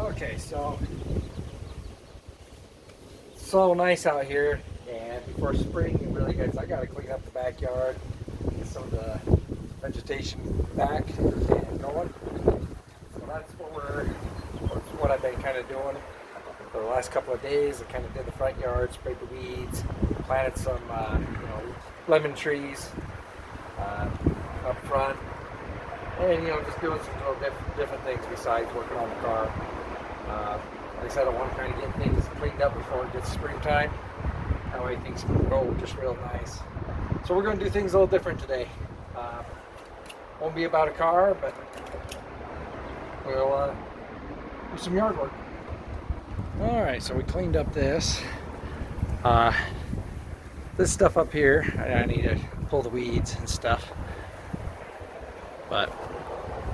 Okay, so it's so nice out here, and before spring it really gets, I gotta clean up the backyard, get some of the vegetation back and going. So that's what I've been kind of doing for the last couple of days. I kind of did the front yard, sprayed the weeds, planted some lemon trees up front, and just doing some little different things besides working on the car. Like I said, I want to kind of get things cleaned up before it gets springtime. That way things can grow just real nice. So we're going to do things a little different today. Won't be about a car, but we'll do some yard work. Alright, so we cleaned up this stuff up here. I need to pull the weeds and stuff. But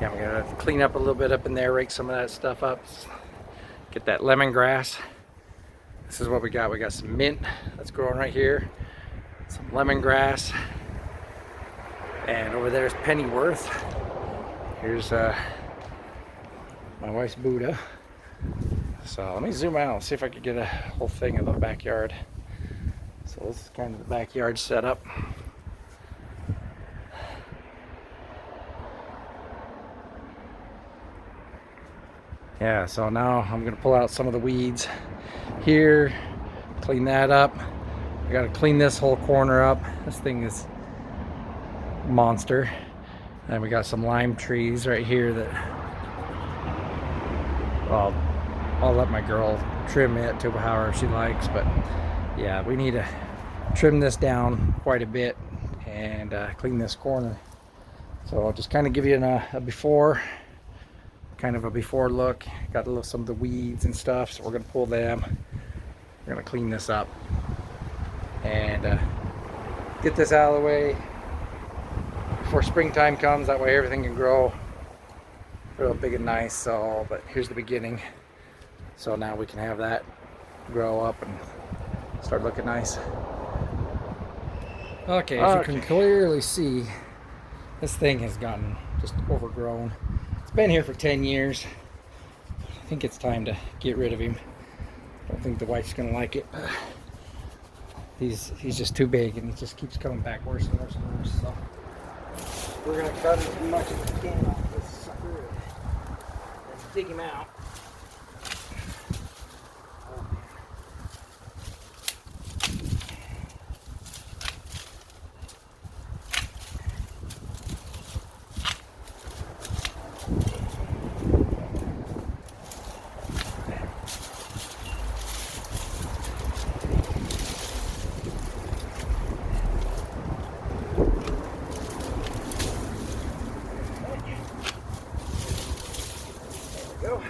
yeah, I'm going to clean up a little bit up in there, rake some of that stuff up. Get that lemongrass. This is what we got. We got some mint that's growing right here, some lemongrass, and over there's Pennyworth. Here's my wife's Buddha. So let me zoom out, see if I could get a whole thing of the backyard. So this is kind of the backyard setup. Yeah, so now I'm going to pull out some of the weeds here, clean that up. I got to clean this whole corner up. This thing is a monster. And we got some lime trees right here that, well, I'll let my girl trim it to however she likes. But yeah, we need to trim this down quite a bit and clean this corner. So I'll just kind of give you a before. Kind of a before look. Got some of the weeds and stuff, so we're gonna pull them. We're gonna clean this up and get this out of the way before springtime comes. That way everything can grow real big and nice. So, but here's the beginning. So now we can have that grow up and start looking nice. Okay, as you can clearly see, this thing has gotten just overgrown. Been here for 10 years. I think it's time to get rid of him. I don't think the wife's gonna like it. He's just too big, and he just keeps coming back worse and worse and worse. So we're gonna cut as much as we can off this sucker and dig him out. Go.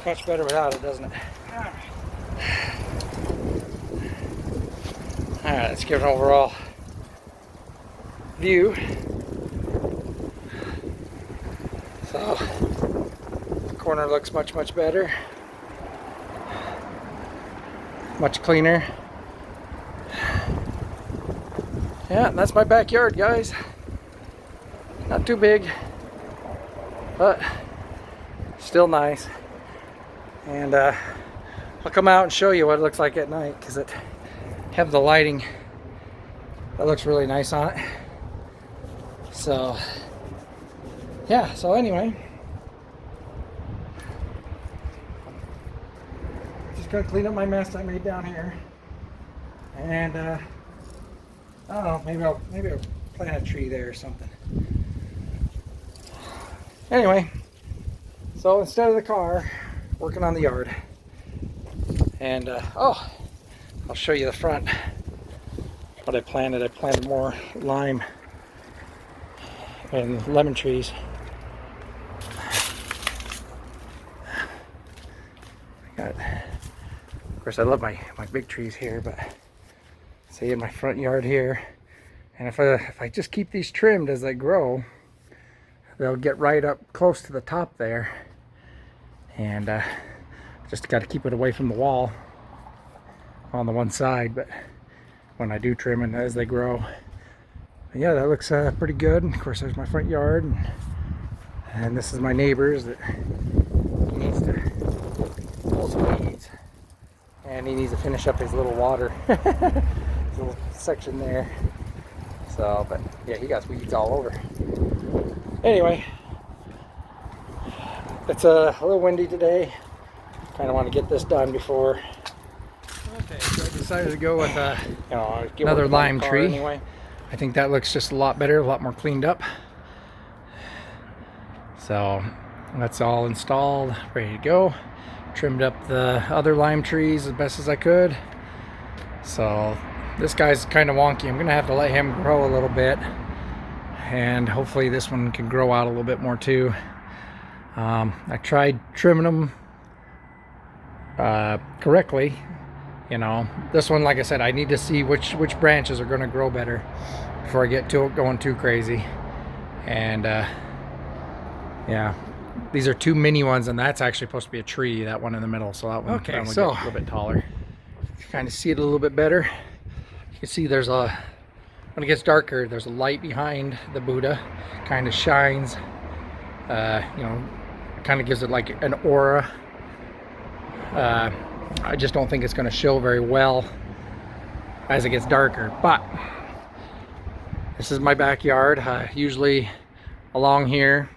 much better without it, doesn't it? Alright, let's give an overall view. So, the corner looks much better. Much cleaner. Yeah, and that's my backyard, guys. Not too big, but still nice. And I'll come out and show you what it looks like at night, because it have the lighting that looks really nice on it. So yeah, so anyway, just gonna clean up my mess I made down here, and I don't know, maybe I'll plant a tree there or something. Anyway, so instead of the car, working on the yard, and oh, I'll show you the front. What I planted more lime and lemon trees. Of course, I love my big trees here, but see, in my front yard here, and if I just keep these trimmed as they grow, they'll get right up close to the top there, and just got to keep it away from the wall on the one side. But when I do trim it as they grow, yeah, that looks pretty good. And of course, there's my front yard, and this is my neighbor's that he needs to pull some weeds, and he needs to finish up his little water little section there. So, but yeah, he got weeds all over. Anyway, it's a little windy today. Kind of want to get this done before. Okay, so I decided to go with another lime tree. Anyway, I think that looks just a lot better, a lot more cleaned up. So that's all installed, ready to go. Trimmed up the other lime trees as best as I could. So this guy's kind of wonky. I'm gonna have to let him grow a little bit, and hopefully this one can grow out a little bit more too. I tried trimming them correctly. You know, this one, like I said, I need to see which branches are going to grow better before I get to going too crazy. And yeah, these are two mini ones, and that's actually supposed to be a tree, that one in the middle. So that one okay, so a little bit taller. Kind of see it a little bit better. You can see there's a, when it gets darker, there's a light behind the Buddha, kind of shines, you know, kind of gives it like an aura. I just don't think it's going to show very well as it gets darker. But this is my backyard. Usually along here,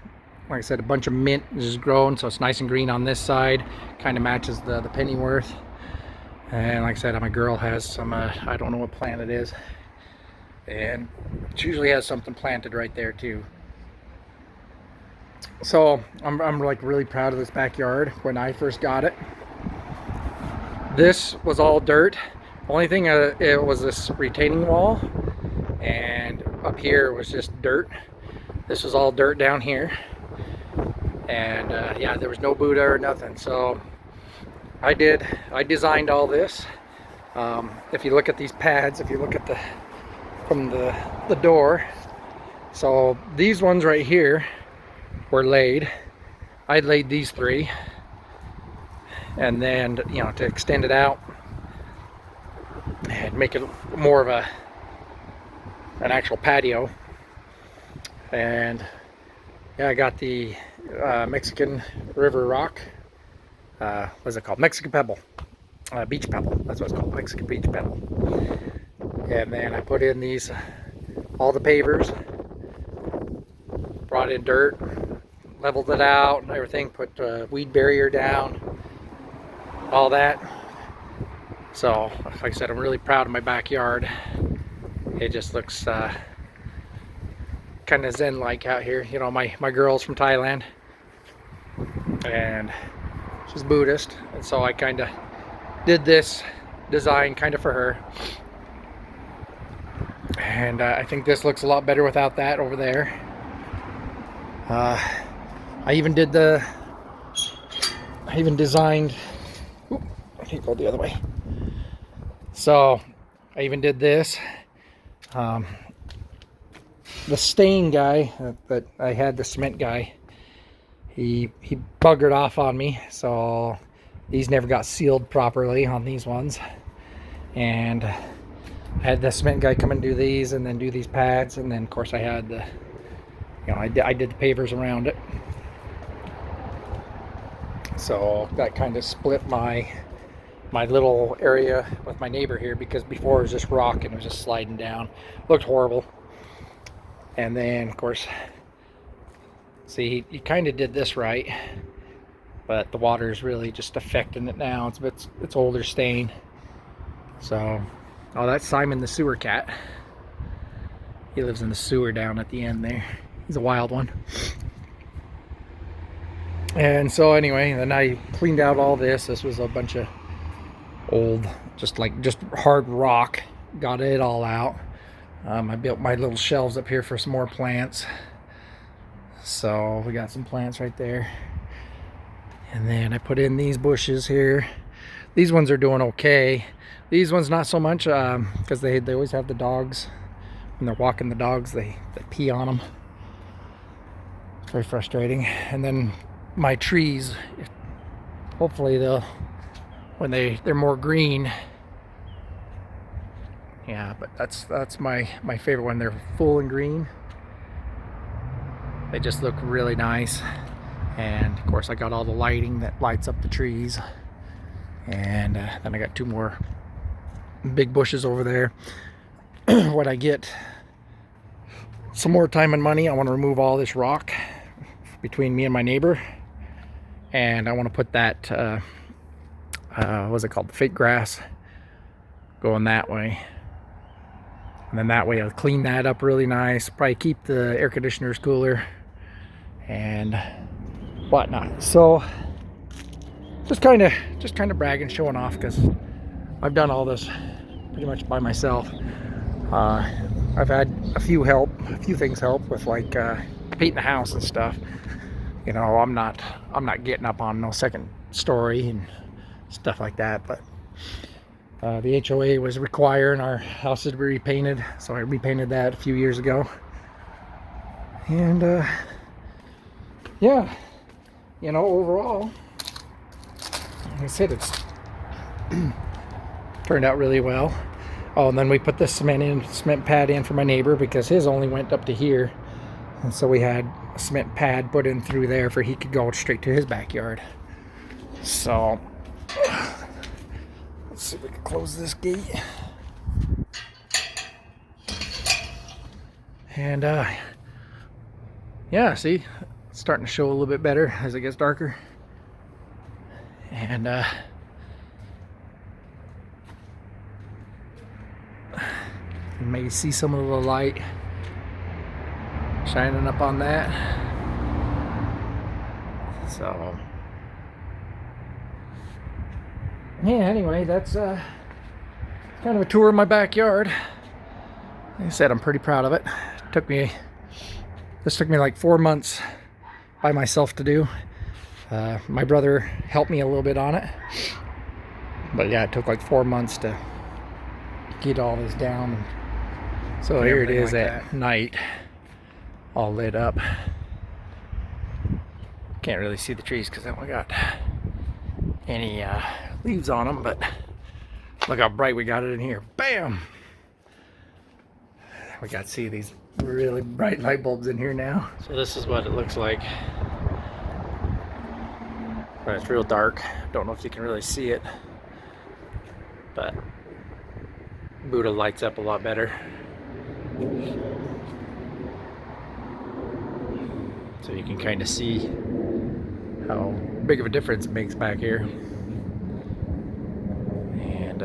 like I said, a bunch of mint is growing, so it's nice and green on this side. Kind of matches the Pennyworth. And like I said, my girl has some, I don't know what plant it is. And she usually has something planted right there too. So I'm like really proud of this backyard. When I first got it, this was all dirt. Only thing it was this retaining wall, and up here was just dirt. This was all dirt down here, and yeah, there was no Buddha or nothing. So I designed all this. If you look at these pads, if you look at from the door, so these ones right here were laid. I laid these three. And then, you know, to extend it out and make it more of an actual patio. And yeah, I got the Mexican river rock. What's it called? Mexican pebble. Beach pebble. That's what it's called. Mexican beach pebble. And then I put in these, all the pavers. Brought in dirt, leveled it out and everything. Put weed barrier down. All that. So like I said, I'm really proud of my backyard. It just looks kind of zen like out here. You know, my girl's from Thailand, and she's Buddhist, and so I kind of did this design kind of for her. And I think this looks a lot better without that over there. I even did the I even designed, oop, I can't go the other way. So I even did this. The stain guy that I had, the cement guy, he buggered off on me, so these never got sealed properly on these ones. And I had the cement guy come and do these, and then do these pads, and then of course I had the, you know, I did the pavers around it. So that kind of split my little area with my neighbor here, because before it was just rock and it was just sliding down. Looked horrible. And then of course, see, he kind of did this right, but the water is really just affecting it now. It's older stain. So, oh, that's Simon the sewer cat. He lives in the sewer down at the end there. He's a wild one. And so anyway, then I cleaned out all this. This was a bunch of old, just hard rock. Got it all out. I built my little shelves up here for some more plants. So we got some plants right there. And then I put in these bushes here. These ones are doing okay. These ones not so much, because they always have the dogs. When they're walking the dogs, they pee on them. It's very frustrating. And then my trees, hopefully they'll, when they're more green. Yeah, but that's my favorite one. They're full and green. They just look really nice. And of course I got all the lighting that lights up the trees. And then I got two more big bushes over there. When I get some more time and money, I want to remove all this rock between me and my neighbor. And I want to put that, what's it called? The fake grass going that way. And then that way I'll clean that up really nice. Probably keep the air conditioners cooler and whatnot. So just kind of bragging, showing off, because I've done all this pretty much by myself. I've had a few things help with, like painting the house and stuff. You know, I'm not getting up on no second story and stuff like that, but the HOA was requiring our house to be repainted, so I repainted that a few years ago. And yeah, you know, overall, like I said, it's turned out really well. Oh, and then we put the cement pad in for my neighbor, because his only went up to here, and so we had a cement pad put in through there for he could go straight to his backyard. So let's see if we can close this gate. And yeah, see, it's starting to show a little bit better as it gets darker. And you may see some of the light shining up on that. So yeah, anyway, that's kind of a tour of my backyard. Like I said, I'm pretty proud of it. This took me like 4 months by myself to do. My brother helped me a little bit on it, but yeah, it took like 4 months to get all this down. So here it is at night, all lit up. Can't really see the trees because I haven't got any leaves on them, but look how bright we got it in here. Bam! We got to see these really bright light bulbs in here now. So this is what it looks like. But it's real dark. Don't know if you can really see it, but Buddha lights up a lot better. So you can kind of see how big of a difference it makes back here. And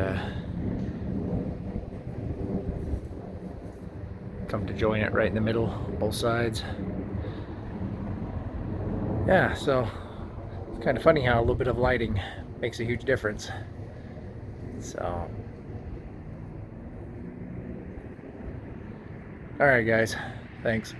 come to join it right in the middle, both sides. Yeah, so it's kind of funny how a little bit of lighting makes a huge difference. So alright guys, thanks.